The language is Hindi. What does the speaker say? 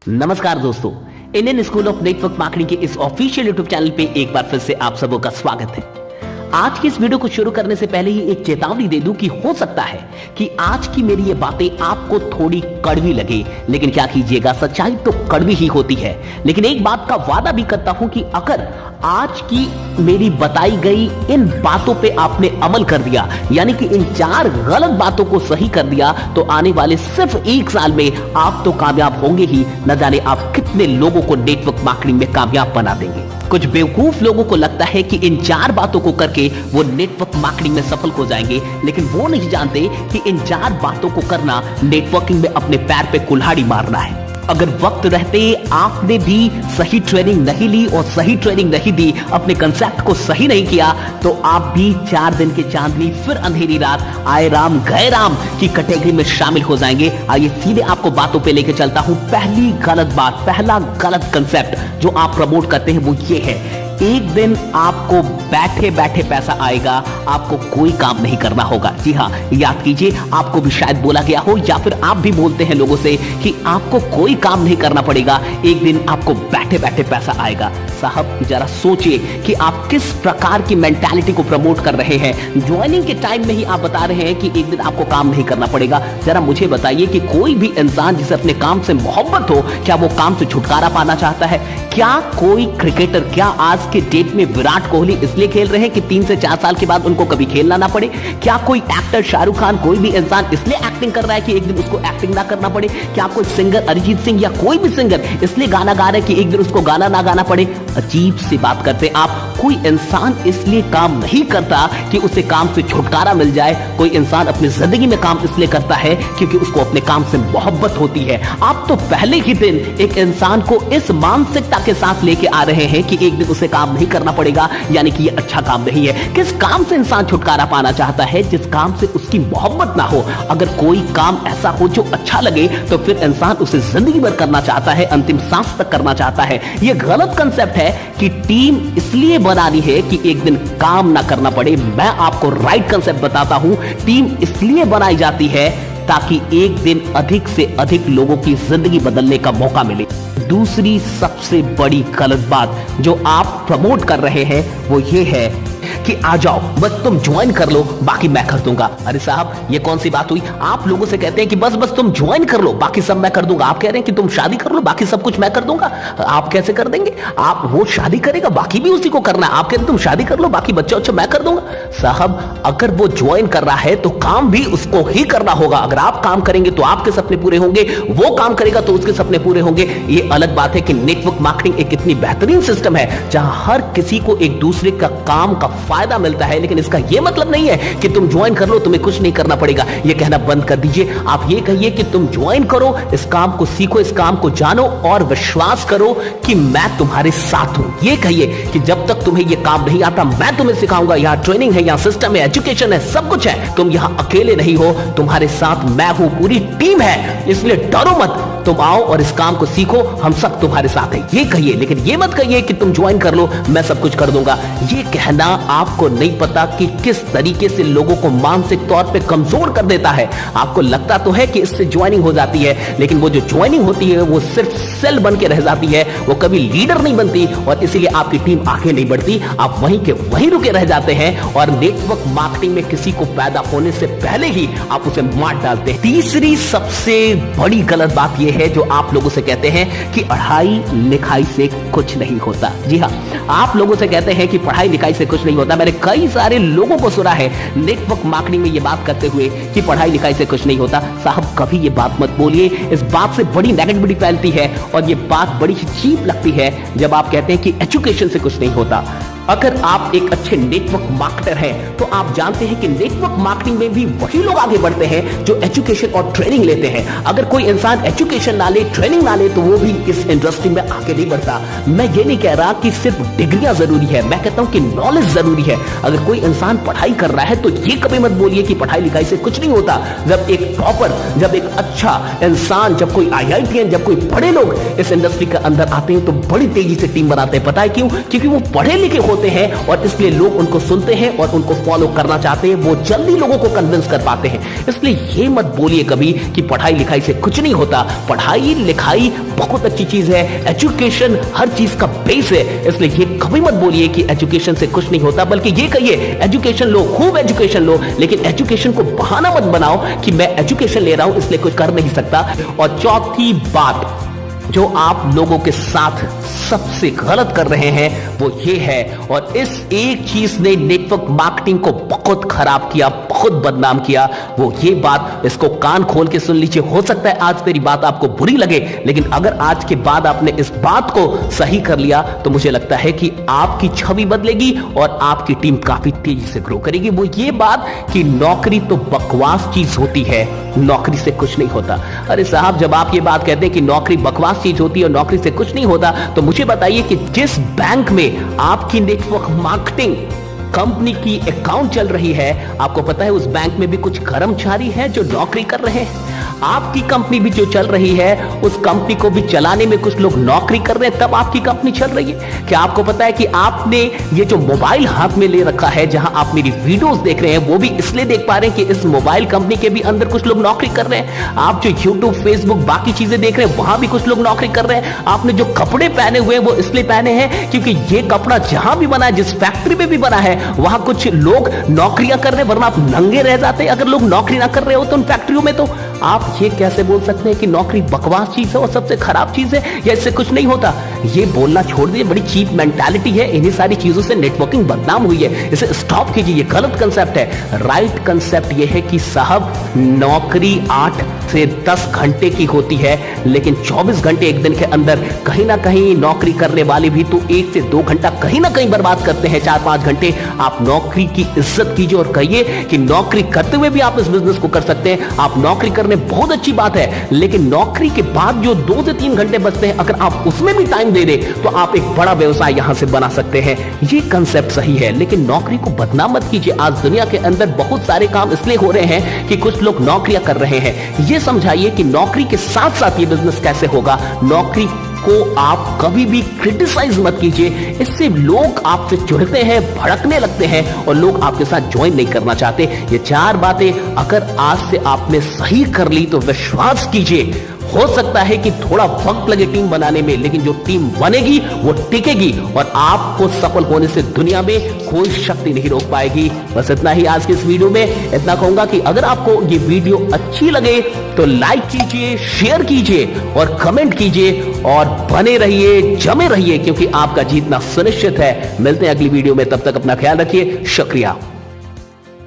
नमस्कार दोस्तों, Indian school of network marketing के इस ऑफिशियल यूट्यूब चैनल पे एक बार फिर से आप सबों का स्वागत है। आज की इस वीडियो को शुरू करने से पहले ही एक चेतावनी दे दूं कि हो सकता है कि आज की मेरी ये बातें आपको थोड़ी कड़वी लगे, लेकिन क्या कीजिएगा, सच्चाई तो कड़वी ही होती है। लेकिन एक बात का वादा भी करता हूं कि अगर आज की मेरी बताई गई इन बातों पे आपने अमल कर दिया, यानी कि इन 4 गलत बातों को सही कर दिया, तो आने वाले सिर्फ 1 साल में आप तो कामयाब होंगे ही, न जाने आप कितने लोगों को नेटवर्क मार्केटिंग में कामयाब बना देंगे। कुछ बेवकूफ लोगों को लगता है कि इन 4 बातों को करके वो नेटवर्क मार्केटिंग में सफल हो जाएंगे, लेकिन वो नहीं जानते कि इन 4 बातों को करना नेटवर्किंग में अपने पैर पे कुल्हाड़ी मारना है। अगर वक्त रहते आपने भी सही ट्रेनिंग नहीं ली और सही ट्रेनिंग नहीं दी, अपने कंसेप्ट को सही नहीं किया, तो आप भी 4 दिन की चांदनी फिर अंधेरी रात, आए राम गए राम की कैटेगरी में शामिल हो जाएंगे। आइए सीधे आपको बातों पे लेके चलता हूं। पहली गलत बात, पहला गलत कंसेप्ट जो आप प्रमोट करते हैं वो ये है, एक दिन आपको बैठे बैठे पैसा आएगा, आपको कोई काम नहीं करना होगा। जी हाँ, याद कीजिए, आपको भी शायद बोला गया हो या फिर आप भी बोलते हैं लोगों से कि आपको कोई काम नहीं करना पड़ेगा, एक दिन आपको बैठे बैठे पैसा आएगा। साहब जरा सोचिए कि आप किस प्रकार की मेंटालिटी को प्रमोट कर रहे हैं। ज्वाइनिंग के टाइम में ही आप बता रहे हैं कि एक दिन आपको काम नहीं करना पड़ेगा। जरा मुझे बताइए कि कोई भी इंसान जिसे अपने काम से मोहब्बत हो, क्या वो काम से छुटकारा पाना चाहता है? क्या कोई क्रिकेटर, क्या आज के डेट में विराट कोहली इसलिए खेल रहे हैं कि 3 से 4 साल के बाद उनको कभी खेलना ना पड़े? क्या कोई एक्टर शाहरुख खान, कोई भी इंसान इसलिए एक्टिंग कर रहा है कि एक दिन उसको एक्टिंग ना करना पड़े? क्या कोई सिंगर अरिजीत सिंह या कोई भी सिंगर इसलिए गाना गा रहा है कि एक दिन उसको गाना ना गाना पड़े? अजीब सी बात करते हैं आप। कोई इंसान इसलिए काम नहीं करता कि उसे काम से छुटकारा मिल जाए। कोई इंसान अपनी जिंदगी में काम इसलिए करता है क्योंकि उसको अपने काम से मोहब्बत होती है। आप तो पहले ही दिन एक इंसान को इस मानसिकता के साथ लेके आ रहे हैं कि एक दिन उसे काम नहीं करना पड़ेगा, यानी कि ये अच्छा काम नहीं है। किस काम से इंसान छुटकारा पाना चाहता है? जिस काम से उसकी मोहब्बत ना हो। अगर कोई काम ऐसा हो जो अच्छा लगे, तो फिर इंसान उसे जिंदगी भर करना चाहता है, अंतिम सांस तक करना चाहता है। यह गलत कंसेप्ट है कि टीम इसलिए बनानी है कि एक दिन काम ना करना पड़े। मैं आपको राइट कंसेप्ट बताता हूं। टीम इसलिए बनाई जाती है ताकि एक दिन अधिक से अधिक लोगों की जिंदगी बदलने का मौका मिले। दूसरी सबसे बड़ी गलत बात जो आप प्रमोट कर रहे हैं वो ये है कि आ जाओ, बस तुम ज्वाइन कर लो, बाकी मैं कर दूंगा। अरे साहब, ये कौन सी बात हुई? आप लोगों से कहते हैं कि बस बस तुम ज्वाइन कर लो, बाकी सब मैं कर दूंगा। आप कह रहे हैं कि तुम शादी कर लो, बाकी सब कुछ मैं कर दूंगा। आप कैसे कर देंगे? आप, वो शादी करेगा, बाकी भी उसी को करना है। आप कहते हैं तुम शादी कर लो, बाकी बच्चे बच्चे मैं कर दूंगा। साहब, अगर वो ज्वाइन कर रहा है तो काम भी उसको ही करना होगा। अगर आप काम करेंगे तो आपके सपने पूरे होंगे, वो काम करेगा तो उसके सपने पूरे होंगे। ये अलग बात है कि नेटवर्क मार्केटिंग एक इतनी बेहतरीन सिस्टम है जहां हर किसी को एक दूसरे का काम का फायदा मिलता है, लेकिन इसका यह मतलब नहीं है कि तुम ज्वाइन कर लो, तुम्हें कुछ नहीं करना पड़ेगा। यह कहना बंद कर दीजिए। आप ये कहिए कि तुम ज्वाइन करो, इस काम को सीखो, इस काम को जानो और विश्वास करो कि मैं तुम्हारे साथ हूं। ये कहिए कि जब तक तुम्हें यह काम नहीं आता, मैं तुम्हें सिखाऊंगा। यहां ट्रेनिंग है, यहां सिस्टम है, एजुकेशन है, सब कुछ है। तुम यहां अकेले नहीं हो, तुम्हारे साथ मैं हूं, पूरी टीम है। इसलिए डरो मत, तुम आओ और इस काम को सीखो, हम सब तुम्हारे साथ हैं। ये कहिए, लेकिन ये मत कहिए कि तुम ज्वाइन कर लो, मैं सब कुछ कर दूंगा। ये कहना आपको नहीं पता कि किस तरीके से लोगों को मानसिक तौर पे कमजोर कर देता है। आपको लगता तो है कि इससे ज्वाइनिंग हो जाती है, लेकिन वो जो ज्वाइनिंग होती है वो सिर्फ सेल बन के रह जाती है, वो कभी लीडर नहीं बनती और इसीलिए आपकी टीम आगे नहीं बढ़ती। आप वहीं के वहीं रुके रह जाते हैं और नेटवर्क मार्केटिंग में किसी को पैदा होने से पहले ही आप उसे मार डालते हैं। तीसरी सबसे बड़ी गलत बात यह है जो आप लोगों से कहते हैं कि पढ़ाई लिखाई से कुछ नहीं होता। जी हाँ, आप लोगों से कहते हैं कि पढ़ाई लिखाई से कुछ नहीं होता। मैंने कई सारे लोगों को सुना है नेटवर्क मार्केटिंग में ये बात करते हुए कि पढ़ाई लिखाई से कुछ नहीं होता। साहब, कभी ये बात मत बोलिए। इस बात से बड़ी नेगेटिविटी फैलती है और ये बात बड़ी ही चीप लगती है जब आप कहते हैं कि एजुकेशन से कुछ नहीं होता। अगर आप एक अच्छे नेटवर्क मार्केटर हैं तो आप जानते हैं कि नेटवर्क मार्केटिंग में भी वही लोग आगे बढ़ते हैं जो एजुकेशन और ट्रेनिंग लेते हैं। अगर कोई इंसान एजुकेशन ना ले, ट्रेनिंग ना ले, तो वो भी इस इंडस्ट्री में आगे नहीं बढ़ता। मैं ये नहीं कह रहा कि सिर्फ डिग्रियां जरूरी है, मैं कहता हूं कि नॉलेज जरूरी है। अगर कोई इंसान पढ़ाई कर रहा है तो ये कभी मत बोलिए कि पढ़ाई लिखाई से कुछ नहीं होता। जब एक टॉपर, जब एक अच्छा इंसान, जब कोई IITian, जब कोई बड़े लोग इस इंडस्ट्री के अंदर आते हैं तो बड़ी तेजी से टीम बनाते हैं। पता है क्यों? क्योंकि वो पढ़े लिखे होते हैं और इसलिए लोग उनको सुनते हैं और उनको फॉलो करना चाहते हैं, वो जल्दी लोगों को कन्विंस कर पाते हैं। इसलिए ये मत बोलिए कभी कि पढ़ाई लिखाई से कुछ नहीं होता। पढ़ाई लिखाई बहुत अच्छी चीज है, एजुकेशन हर चीज का बेस है। इसलिए ये कभी मत बोलिए कि एजुकेशन से कुछ नहीं होता, बल्कि ये कहिए एजुकेशन लो, खूब एजुकेशन लो, लेकिन एजुकेशन को बहाना मत बनाओ कि मैं एजुकेशन ले रहा हूं इसलिए कुछ कर नहीं सकता। और चौथी बात जो आप लोगों के साथ सबसे गलत कर रहे हैं वो ये है, और इस एक चीज ने नेटवर्क मार्केटिंग को बहुत खराब किया, बहुत बदनाम किया, वो ये बात, इसको कान खोल के सुन लीजिए। हो सकता है आज मेरी बात आपको बुरी लगे, लेकिन अगर आज के बाद आपने इस बात को सही कर लिया तो मुझे लगता है कि आपकी छवि बदलेगी और आपकी टीम काफी तेजी से ग्रो करेगी। वो ये बात कि नौकरी तो बकवास चीज होती है, नौकरी से कुछ नहीं होता। अरे साहब, जब आप ये बात कहते हैं कि नौकरी बकवास चीज होती है और नौकरी से कुछ नहीं होता, तो मुझे बताइए कि जिस बैंक में आपकी नेटवर्क मार्केटिंग कंपनी की अकाउंट चल रही है, आपको पता है उस बैंक में भी कुछ कर्मचारी हैं जो नौकरी कर रहे हैं। आपकी कंपनी भी जो चल रही है, उस कंपनी को भी चलाने में कुछ लोग नौकरी कर रहे हैं, तब आपकी कंपनी चल रही है। क्या आपको पता है कि आपने ये जो मोबाइल हाथ में ले रखा है, जहां आप मेरी वीडियोस देख रहे हैं, वो भी इसलिए देख पा रहे हैं कि इस मोबाइल कंपनी के भी अंदर कुछ लोग नौकरी कर रहे हैं। आप जो यूट्यूब, फेसबुक, बाकी चीजें देख रहे हैं, वहां भी कुछ लोग नौकरी कर रहे हैं। आपने जो कपड़े पहने हुए हैं वो इसलिए पहने हैं क्योंकि ये कपड़ा जहां भी बना है, जिस फैक्ट्री में भी बना है, वहां कुछ लोग नौकरियां कर रहे हैं, वरना आप नंगे रह जाते अगर लोग नौकरी ना कर रहे हो तो उन फैक्ट्रियों में। तो आप ये कैसे बोल सकते हैं कि नौकरी बकवास चीज है और सबसे खराब चीज है या इससे कुछ नहीं होता? ये बोलना छोड़ दीजिए, बड़ी चीप मेंटालिटी है। इन्हीं सारी चीजों से नेटवर्किंग बदनाम हुई है, इसे स्टॉप कीजिए। ये गलत कंसेप्ट है। राइट कंसेप्ट ये है कि साहब, नौकरी 8 से 10 घंटे की होती है, लेकिन 24 घंटे एक दिन के अंदर कहीं ना कहीं नौकरी करने वाले भी तो 1 से 2 घंटा कहीं ना कहीं बर्बाद करते हैं। 4-5 घंटे आप नौकरी की इज्जत कीजिए और कहिए कि नौकरी करते हुए भी आप इस बिजनेस को कर सकते हैं। आप नौकरी करने बहुत अच्छी बात है, लेकिन नौकरी के बाद जो 2 से 3 घंटे बचते हैं, अगर आप उसमें भी टाइम दे दें तो आप एक बड़ा व्यवसाय यहां से बना सकते हैं। ये कंसेप्ट सही है, लेकिन नौकरी को बदनाम मत कीजिए। आज दुनिया के अंदर बहुत सारे काम इसलिए हो रहे हैं कि कुछ लोग नौकरियां कर रहे हैं। ये समझाइए कि नौकरी के साथ साथ ये बिजनेस कैसे होगा। नौकरी को आप कभी भी क्रिटिसाइज मत कीजिए, इससे लोग आपसे जुड़ते हैं, भड़कने लगते हैं और लोग आपके साथ ज्वाइन नहीं करना चाहते। ये 4 बातें अगर आज से आपने सही कर ली तो विश्वास कीजिए, हो सकता है कि थोड़ा वक्त लगे टीम बनाने में, लेकिन जो टीम बनेगी वो टिकेगी और आपको सफल होने से दुनिया में कोई शक्ति नहीं रोक पाएगी। बस इतना ही आज के इस वीडियो में। इतना कहूंगा कि अगर आपको ये वीडियो अच्छी लगे तो लाइक कीजिए, शेयर कीजिए और कमेंट कीजिए और बने रहिए, जमे रहिए, क्योंकि आपका जीतना सुनिश्चित है। मिलते हैं अगली वीडियो में, तब तक अपना ख्याल रखिए। शुक्रिया।